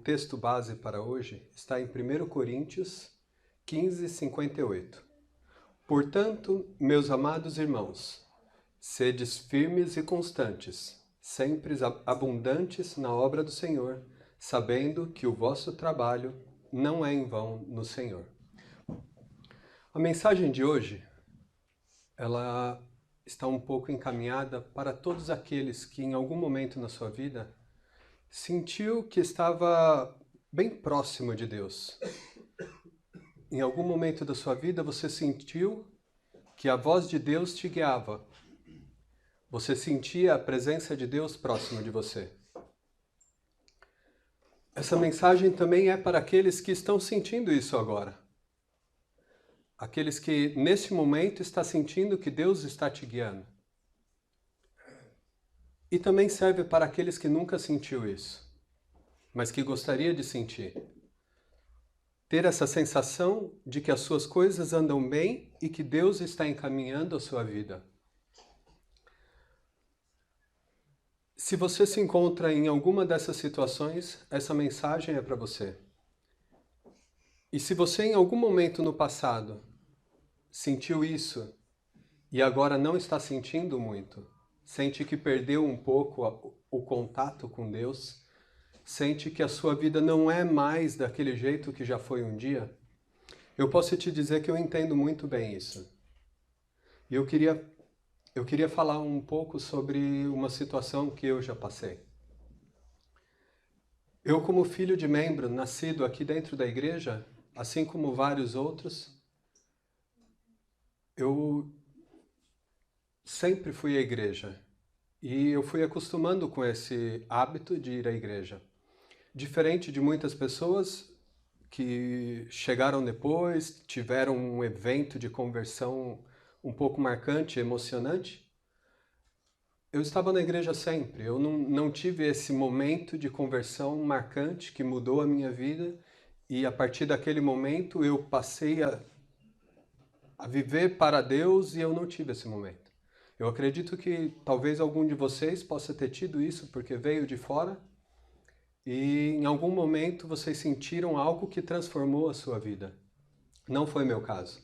texto base para hoje está em 1 Coríntios 15, 58. Portanto, meus amados irmãos, sedes firmes e constantes, sempre abundantes na obra do Senhor, sabendo que o vosso trabalho não é em vão no Senhor. A mensagem de hoje, ela está um pouco encaminhada para todos aqueles que em algum momento na sua vida sentiu que estava bem próximo de Deus. Em algum momento da sua vida você sentiu que a voz de Deus te guiava. Você sentia a presença de Deus próximo de você. Essa mensagem também é para aqueles que estão sentindo isso agora. Aqueles que nesse momento estão sentindo que Deus está te guiando. E também serve para aqueles que nunca sentiu isso, mas que gostaria de sentir. Ter essa sensação de que as suas coisas andam bem e que Deus está encaminhando a sua vida. Se você se encontra em alguma dessas situações, essa mensagem é para você. E se você em algum momento no passado sentiu isso e agora não está sentindo muito, sente que perdeu um pouco o contato com Deus, sente que a sua vida não é mais daquele jeito que já foi um dia, eu posso te dizer que eu entendo muito bem isso. E eu queria falar um pouco sobre uma situação que eu já passei. Eu, como filho de membro, nascido aqui dentro da igreja, assim como vários outros, eu sempre fui à igreja. E eu fui acostumando com esse hábito de ir à igreja. Diferente de muitas pessoas que chegaram depois, tiveram um evento de conversão um pouco marcante, emocionante, eu estava na igreja sempre. Eu não tive esse momento de conversão marcante que mudou a minha vida e a partir daquele momento eu passei a viver para Deus e eu não tive esse momento. Eu acredito que talvez algum de vocês possa ter tido isso porque veio de fora e em algum momento vocês sentiram algo que transformou a sua vida. Não foi meu caso.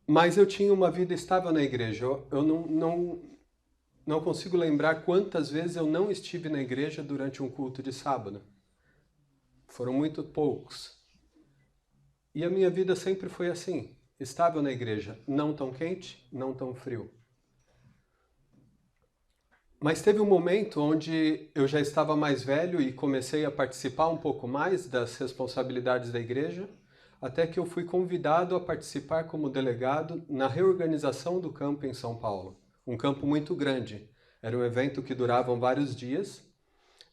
Mas eu tinha uma vida estável na igreja. Eu não consigo lembrar quantas vezes eu não estive na igreja durante um culto de sábado. Foram muito poucos. E a minha vida sempre foi assim, estável na igreja, não tão quente, não tão frio. Mas teve um momento onde eu já estava mais velho e comecei a participar um pouco mais das responsabilidades da igreja, até que eu fui convidado a participar como delegado na reorganização do campo em São Paulo. Um campo muito grande. Era um evento que durava vários dias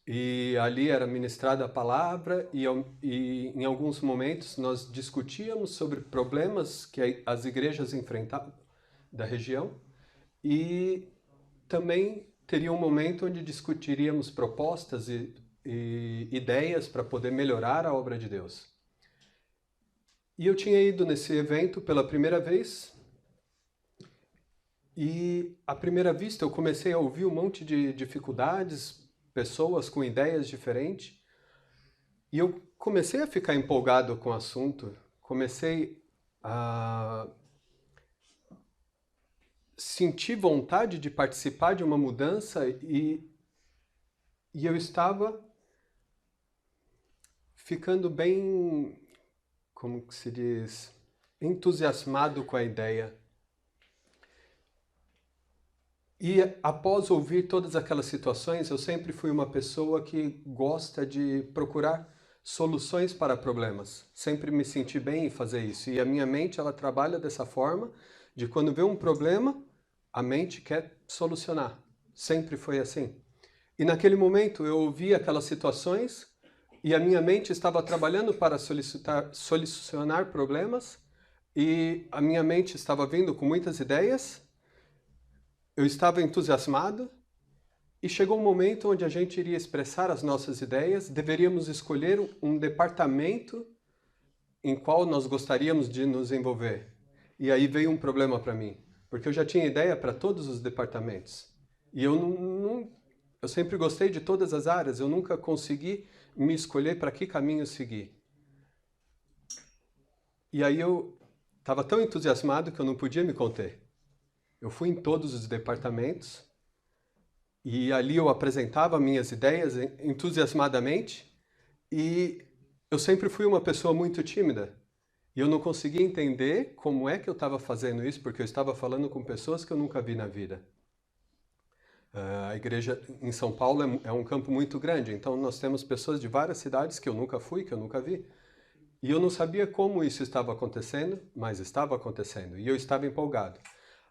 e ali era ministrada a palavra e em alguns momentos nós discutíamos sobre problemas que as igrejas enfrentavam da região e também teria um momento onde discutiríamos propostas e ideias para poder melhorar a obra de Deus. E eu tinha ido nesse evento pela primeira vez e à primeira vista eu comecei a ouvir um monte de dificuldades, pessoas com ideias diferentes e eu comecei a ficar empolgado com o assunto, comecei a senti vontade de participar de uma mudança e eu estava ficando bem, como que se diz, entusiasmado com a ideia. E após ouvir todas aquelas situações, eu sempre fui uma pessoa que gosta de procurar soluções para problemas. Sempre me senti bem em fazer isso. E a minha mente, ela trabalha dessa forma, de quando vê um problema, a mente quer solucionar. Sempre foi assim. E naquele momento eu ouvi aquelas situações e a minha mente estava trabalhando para solucionar problemas e a minha mente estava vindo com muitas ideias. Eu estava entusiasmado e chegou um momento onde a gente iria expressar as nossas ideias. Deveríamos escolher um departamento em qual nós gostaríamos de nos envolver. E aí veio um problema para mim. Porque eu já tinha ideia para todos os departamentos. E eu sempre gostei de todas as áreas, eu nunca consegui me escolher para que caminho seguir. E aí eu estava tão entusiasmado que eu não podia me conter. Eu fui em todos os departamentos e ali eu apresentava minhas ideias entusiasmadamente e eu sempre fui uma pessoa muito tímida. E eu não conseguia entender como é que eu estava fazendo isso, porque eu estava falando com pessoas que eu nunca vi na vida. A igreja em São Paulo é um campo muito grande, então nós temos pessoas de várias cidades que eu nunca fui, que eu nunca vi. E eu não sabia como isso estava acontecendo, mas estava acontecendo. E eu estava empolgado.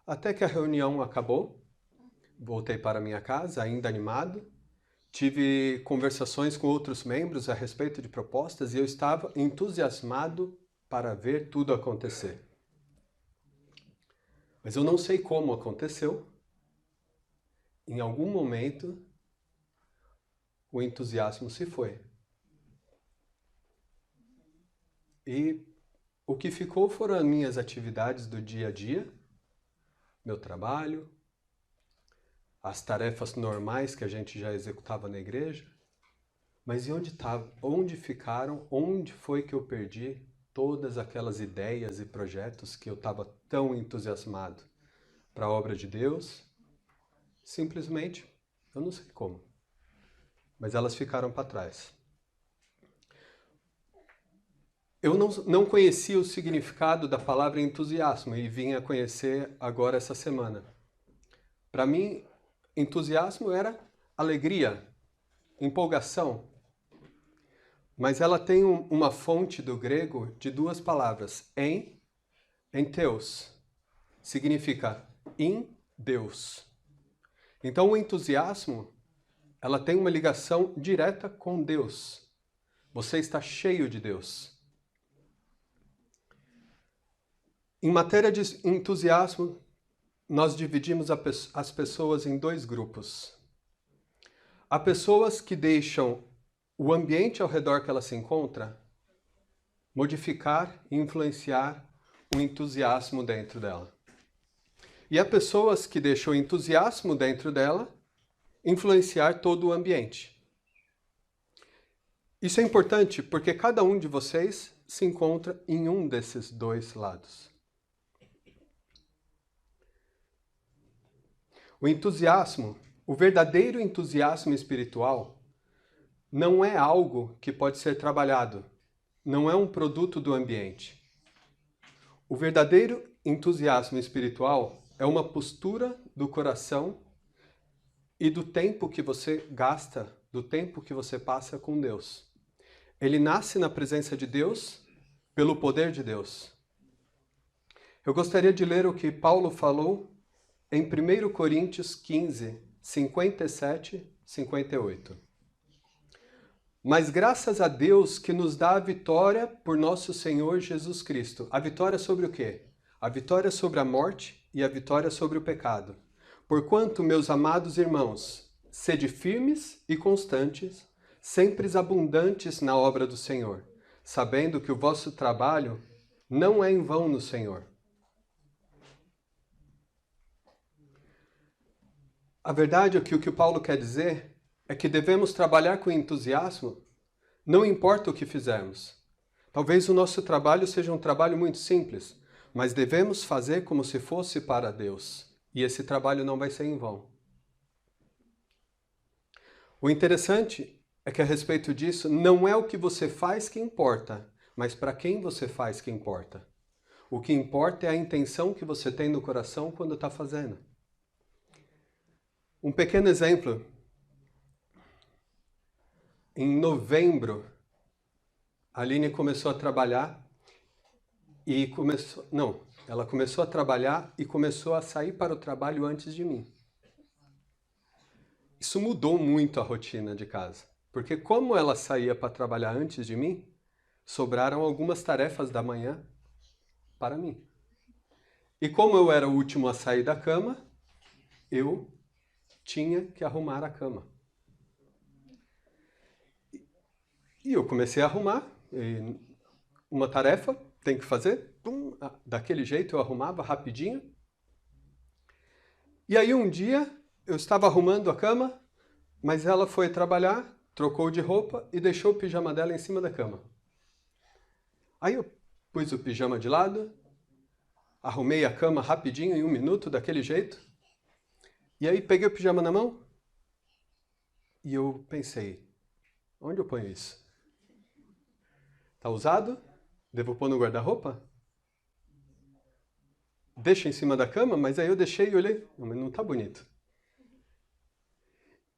Até que a reunião acabou, voltei para minha casa, ainda animado. Tive conversações com outros membros a respeito de propostas e eu estava entusiasmado para ver tudo acontecer. Mas eu não sei como aconteceu. Em algum momento, o entusiasmo se foi. E o que ficou foram as minhas atividades do dia a dia, meu trabalho, as tarefas normais que a gente já executava na igreja. Mas e onde estava? Onde ficaram? Onde foi que eu perdi todas aquelas ideias e projetos que eu estava tão entusiasmado para a obra de Deus? Simplesmente, eu não sei como, mas elas ficaram para trás. Eu não conhecia o significado da palavra entusiasmo e vim a conhecer agora essa semana. Para mim, entusiasmo era alegria, empolgação, mas ela tem uma fonte do grego de duas palavras, enteos, significa em Deus. Então o entusiasmo, ela tem uma ligação direta com Deus. Você está cheio de Deus. Em matéria de entusiasmo, nós dividimos as pessoas em dois grupos. Há pessoas que deixam o ambiente ao redor que ela se encontra modificar e influenciar o entusiasmo dentro dela. E há pessoas que deixam o entusiasmo dentro dela influenciar todo o ambiente. Isso é importante porque cada um de vocês se encontra em um desses dois lados. O entusiasmo, o verdadeiro entusiasmo espiritual, não é algo que pode ser trabalhado, não é um produto do ambiente. O verdadeiro entusiasmo espiritual é uma postura do coração e do tempo que você gasta, do tempo que você passa com Deus. Ele nasce na presença de Deus, pelo poder de Deus. Eu gostaria de ler o que Paulo falou em 1 Coríntios 15, 57, 58. Mas graças a Deus que nos dá a vitória por nosso Senhor Jesus Cristo. A vitória sobre o quê? A vitória sobre a morte e a vitória sobre o pecado. Porquanto, meus amados irmãos, sede firmes e constantes, sempre abundantes na obra do Senhor, sabendo que o vosso trabalho não é em vão no Senhor. A verdade é que o que o Paulo quer dizer é que devemos trabalhar com entusiasmo, não importa o que fizermos. Talvez o nosso trabalho seja um trabalho muito simples, mas devemos fazer como se fosse para Deus. E esse trabalho não vai ser em vão. O interessante é que a respeito disso, não é o que você faz que importa, mas para quem você faz que importa. O que importa é a intenção que você tem no coração quando está fazendo. Um pequeno exemplo. Em novembro, a Aline começou a trabalhar e ela começou a trabalhar e começou a sair para o trabalho antes de mim. Isso mudou muito a rotina de casa, porque como ela saía para trabalhar antes de mim, sobraram algumas tarefas da manhã para mim. E como eu era o último a sair da cama, eu tinha que arrumar a cama. E eu comecei a arrumar, uma tarefa, tem que fazer, daquele jeito eu arrumava rapidinho. E aí um dia eu estava arrumando a cama, mas ela foi trabalhar, trocou de roupa e deixou o pijama dela em cima da cama. Aí eu pus o pijama de lado, arrumei a cama rapidinho, em 1 minuto, daquele jeito. E aí peguei o pijama na mão e eu pensei, onde eu ponho isso? Tá usado? Devo pôr no guarda-roupa? Deixo em cima da cama, mas aí eu deixei e olhei, não tá bonito.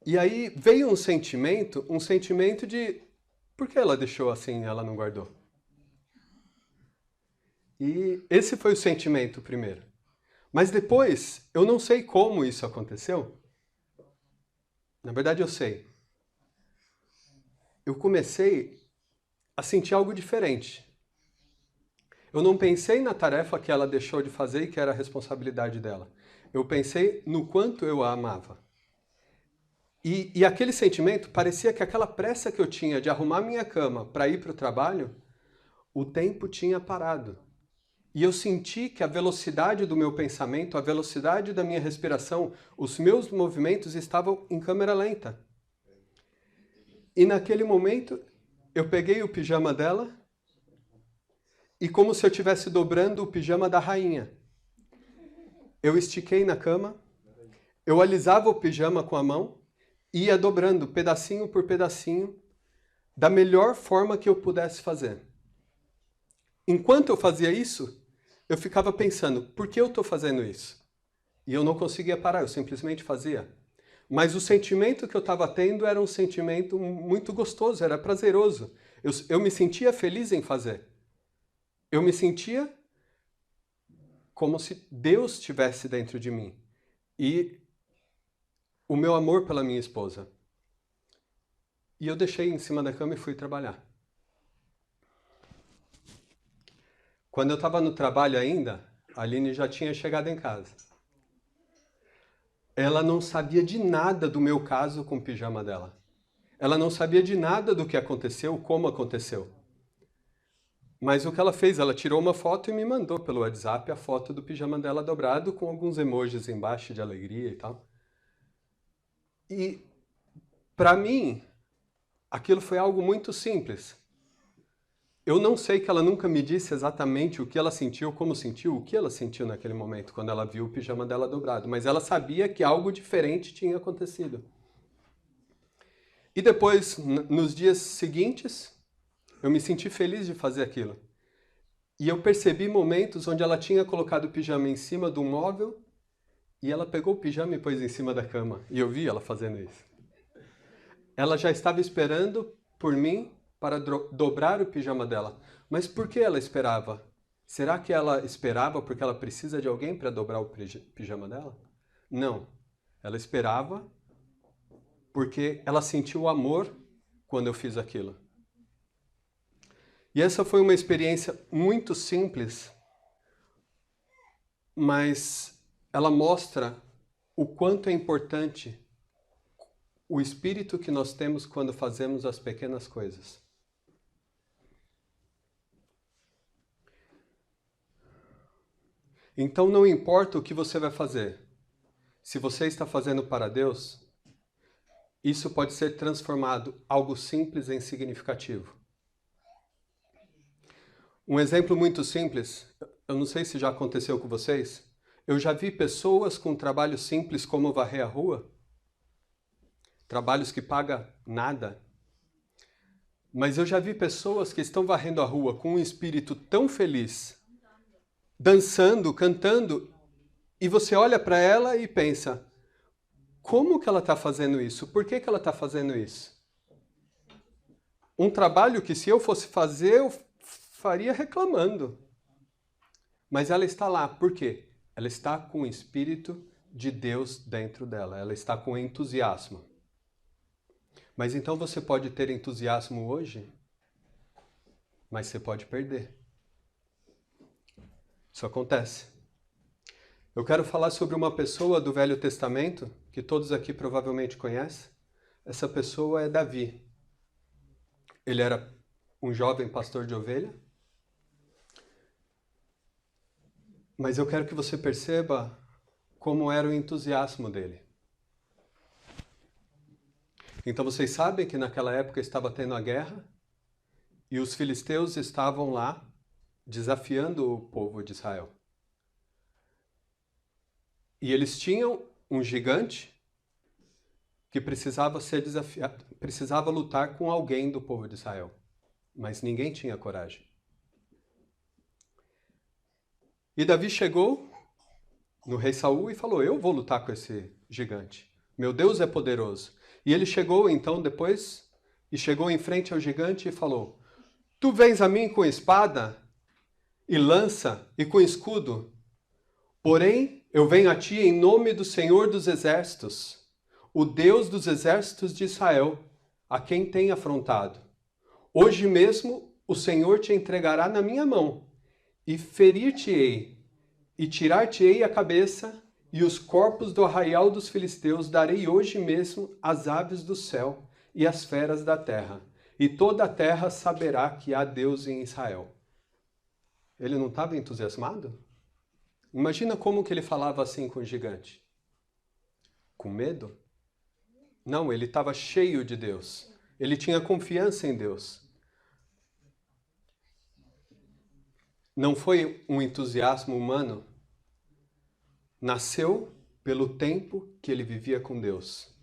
E aí veio um sentimento de, por que ela deixou assim e ela não guardou? E esse foi o sentimento primeiro. Mas depois, eu não sei como isso aconteceu. Na verdade, eu sei. Eu comecei a sentir algo diferente. Eu não pensei na tarefa que ela deixou de fazer e que era a responsabilidade dela. Eu pensei no quanto eu a amava. E aquele sentimento parecia que aquela pressa que eu tinha de arrumar minha cama para ir para o trabalho, o tempo tinha parado. E eu senti que a velocidade do meu pensamento, a velocidade da minha respiração, os meus movimentos estavam em câmera lenta. E naquele momento, eu peguei o pijama dela e como se eu estivesse dobrando o pijama da rainha. Eu estiquei na cama, eu alisava o pijama com a mão e ia dobrando pedacinho por pedacinho da melhor forma que eu pudesse fazer. Enquanto eu fazia isso, eu ficava pensando, por que eu estou fazendo isso? E eu não conseguia parar, eu simplesmente fazia. Mas o sentimento que eu estava tendo era um sentimento muito gostoso, era prazeroso. Eu me sentia feliz em fazer. Eu me sentia como se Deus estivesse dentro de mim. E o meu amor pela minha esposa. E eu deixei em cima da cama e fui trabalhar. Quando eu estava no trabalho ainda, a Aline já tinha chegado em casa. Ela não sabia de nada do meu caso com o pijama dela. Ela não sabia de nada do que aconteceu, como aconteceu. Mas o que ela fez? Ela tirou uma foto e me mandou pelo WhatsApp a foto do pijama dela dobrado com alguns emojis embaixo de alegria e tal. E, para mim, aquilo foi algo muito simples. Eu não sei que ela nunca me disse exatamente o que ela sentiu, como sentiu, o que ela sentiu naquele momento, quando ela viu o pijama dela dobrado. Mas ela sabia que algo diferente tinha acontecido. E depois, nos dias seguintes, eu me senti feliz de fazer aquilo. E eu percebi momentos onde ela tinha colocado o pijama em cima de um móvel e ela pegou o pijama e pôs em cima da cama. E eu vi ela fazendo isso. Ela já estava esperando por mim para dobrar o pijama dela. Mas por que ela esperava? Será que ela esperava porque ela precisa de alguém para dobrar o pijama dela? Não. Ela esperava porque ela sentiu o amor quando eu fiz aquilo. E essa foi uma experiência muito simples, mas ela mostra o quanto é importante o espírito que nós temos quando fazemos as pequenas coisas. Então não importa o que você vai fazer, se você está fazendo para Deus, isso pode ser transformado algo simples em significativo. Um exemplo muito simples, eu não sei se já aconteceu com vocês, eu já vi pessoas com trabalhos simples como varrer a rua, trabalhos que pagam nada, mas eu já vi pessoas que estão varrendo a rua com um espírito tão feliz, dançando, cantando, e você olha para ela e pensa, como que ela está fazendo isso? Por que ela está fazendo isso? Um trabalho que se eu fosse fazer, eu faria reclamando. Mas ela está lá, por quê? Ela está com o Espírito de Deus dentro dela, ela está com entusiasmo. Mas então você pode ter entusiasmo hoje, mas você pode perder. Isso acontece. Eu quero falar sobre uma pessoa do Velho Testamento, que todos aqui provavelmente conhecem. Essa pessoa é Davi. Ele era um jovem pastor de ovelha. Mas eu quero que você perceba como era o entusiasmo dele. Então vocês sabem que naquela época estava tendo a guerra e os filisteus estavam lá desafiando o povo de Israel. E eles tinham um gigante que precisava ser desafiado, precisava lutar com alguém do povo de Israel, mas ninguém tinha coragem. E Davi chegou no rei Saul e falou: eu vou lutar com esse gigante. Meu Deus é poderoso. E ele chegou então depois e chegou em frente ao gigante e falou: tu vens a mim com espada e lança e com escudo, porém eu venho a ti em nome do Senhor dos Exércitos, o Deus dos exércitos de Israel, a quem tem afrontado. Hoje mesmo o Senhor te entregará na minha mão, e ferir-te-ei, e tirar-te-ei a cabeça, e os corpos do arraial dos filisteus darei hoje mesmo às aves do céu e às feras da terra, e toda a terra saberá que há Deus em Israel. Ele não estava entusiasmado? Imagina como que ele falava assim com o gigante. Com medo? Não, ele estava cheio de Deus. Ele tinha confiança em Deus. Não foi um entusiasmo humano. Nasceu pelo tempo que ele vivia com Deus.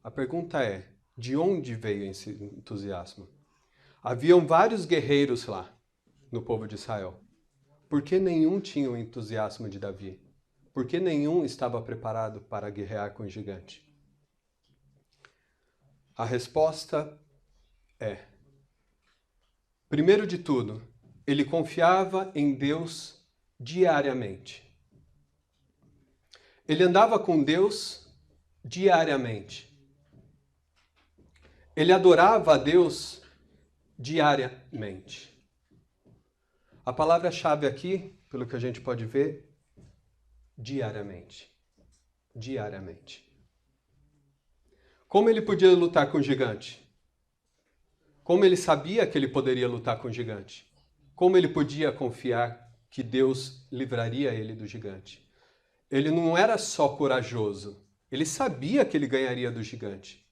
A pergunta é, de onde veio esse entusiasmo? Haviam vários guerreiros lá no povo de Israel. Por que nenhum tinha o entusiasmo de Davi? Por que nenhum estava preparado para guerrear com o gigante? A resposta é: primeiro de tudo, ele confiava em Deus diariamente. Ele andava com Deus diariamente. Ele adorava a Deus diariamente. A palavra-chave aqui, pelo que a gente pode ver, diariamente. Diariamente. Como ele podia lutar com o gigante? Como ele sabia que ele poderia lutar com o gigante? Como ele podia confiar que Deus livraria ele do gigante? Ele não era só corajoso, ele sabia que ele ganharia do gigante.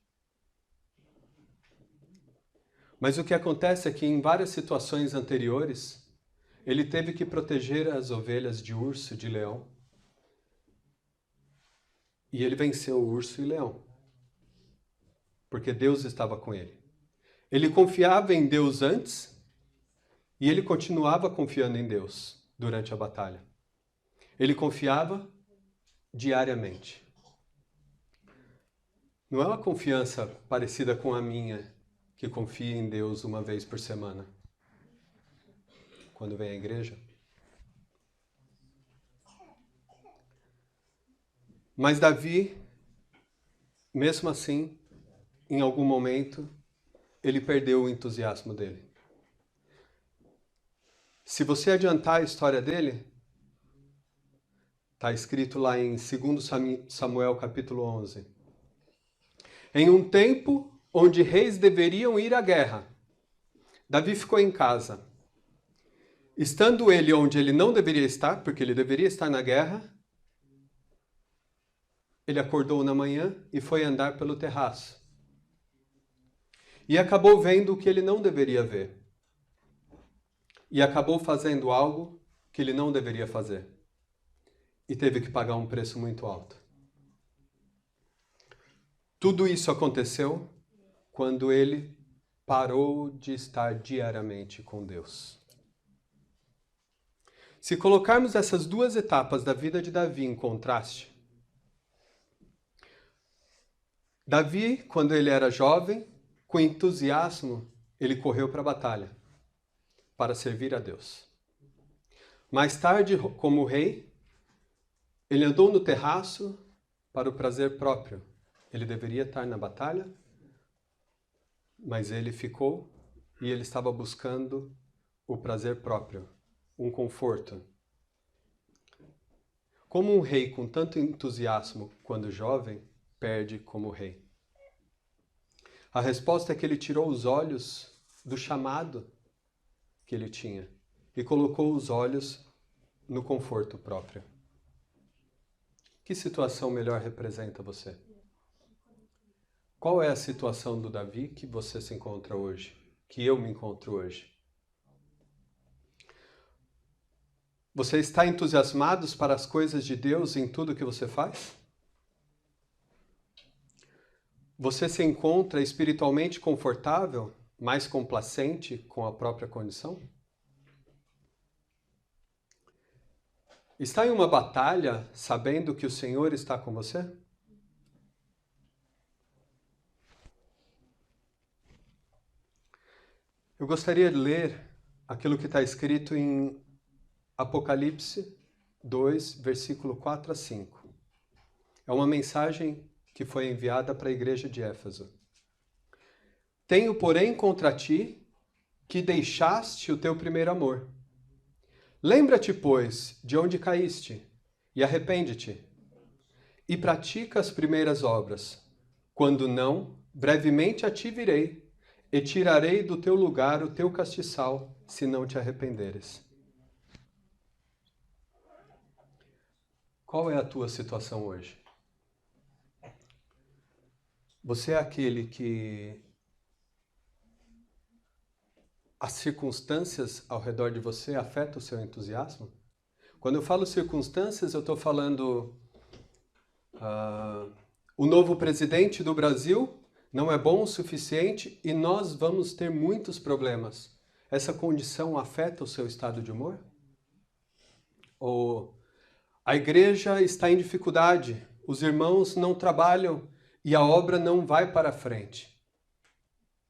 Mas o que acontece é que em várias situações anteriores, ele teve que proteger as ovelhas de urso e de leão. E ele venceu o urso e o leão, porque Deus estava com ele. Ele confiava em Deus antes e ele continuava confiando em Deus durante a batalha. Ele confiava diariamente. Não é uma confiança parecida com a minha, que confia em Deus uma vez por semana, quando vem à igreja. Mas Davi, mesmo assim, em algum momento, ele perdeu o entusiasmo dele. Se você adiantar a história dele, está escrito lá em 2 Samuel capítulo 11. Em um tempo onde reis deveriam ir à guerra, Davi ficou em casa. Estando ele onde ele não deveria estar, porque ele deveria estar na guerra, ele acordou na manhã e foi andar pelo terraço. E acabou vendo o que ele não deveria ver. E acabou fazendo algo que ele não deveria fazer. E teve que pagar um preço muito alto. Tudo isso aconteceu quando ele parou de estar diariamente com Deus. Se colocarmos essas duas etapas da vida de Davi em contraste, Davi, quando ele era jovem, com entusiasmo, ele correu para a batalha, para servir a Deus. Mais tarde, como rei, ele andou no terraço para o prazer próprio. Ele deveria estar na batalha, mas ele ficou e ele estava buscando o prazer próprio, um conforto. Como um rei com tanto entusiasmo quando jovem, perde como rei? A resposta é que ele tirou os olhos do chamado que ele tinha e colocou os olhos no conforto próprio. Que situação melhor representa você? Qual é a situação do Davi que você se encontra hoje? Que eu me encontro hoje? Você está entusiasmado para as coisas de Deus em tudo que você faz? Você se encontra espiritualmente confortável, mais complacente com a própria condição? Está em uma batalha sabendo que o Senhor está com você? Eu gostaria de ler aquilo que está escrito em Apocalipse 2, versículo 4 a 5. É uma mensagem que foi enviada para a igreja de Éfeso. Tenho, porém, contra ti que deixaste o teu primeiro amor. Lembra-te, pois, de onde caíste, e arrepende-te, e pratica as primeiras obras. Quando não, brevemente a ti virei, e tirarei do teu lugar o teu castiçal, se não te arrependeres. Qual é a tua situação hoje? Você é aquele que as circunstâncias ao redor de você afetam o seu entusiasmo? Quando eu falo circunstâncias, eu estou falando o novo presidente do Brasil não é bom o suficiente e nós vamos ter muitos problemas. Essa condição afeta o seu estado de humor? Ou a igreja está em dificuldade, os irmãos não trabalham e a obra não vai para frente.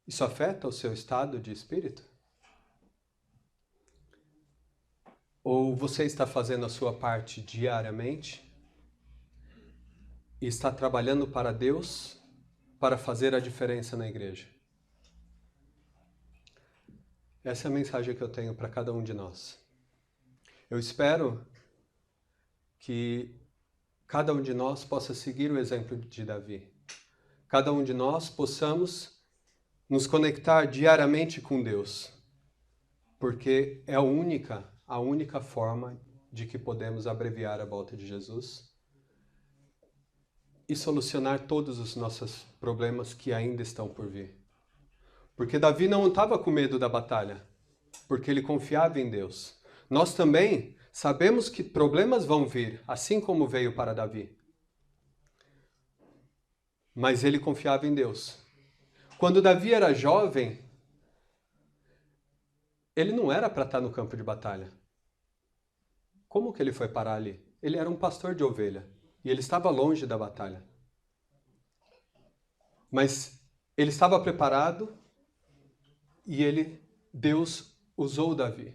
Isso afeta o seu estado de espírito? Ou você está fazendo a sua parte diariamente e está trabalhando para Deus para fazer a diferença na igreja? Essa é a mensagem que eu tenho para cada um de nós. Eu espero que cada um de nós possa seguir o exemplo de Davi. Cada um de nós possamos nos conectar diariamente com Deus, porque é a única forma de que podemos abreviar a volta de Jesus e solucionar todos os nossos problemas que ainda estão por vir. Porque Davi não estava com medo da batalha, porque ele confiava em Deus. Nós também sabemos que problemas vão vir, assim como veio para Davi. Mas ele confiava em Deus. Quando Davi era jovem, ele não era para estar no campo de batalha. Como que ele foi parar ali? Ele era um pastor de ovelha e ele estava longe da batalha. Mas ele estava preparado e Deus usou Davi.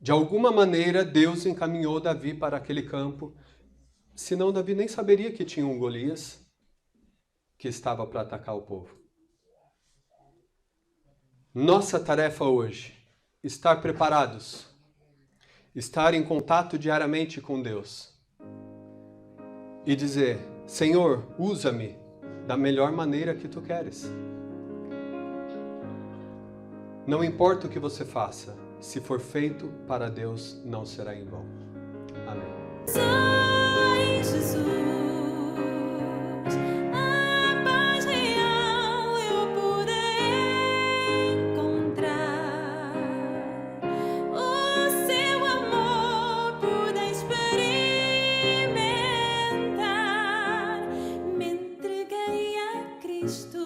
De alguma maneira, Deus encaminhou Davi para aquele campo, senão Davi nem saberia que tinha um Golias que estava para atacar o povo. Nossa tarefa hoje, estar preparados, estar em contato diariamente com Deus e dizer: Senhor, usa-me da melhor maneira que Tu queres. Não importa o que você faça, se for feito para Deus, não será em vão. Amém. Só em Jesus a paz real eu pude encontrar, o seu amor pude experimentar, me entreguei a Cristo.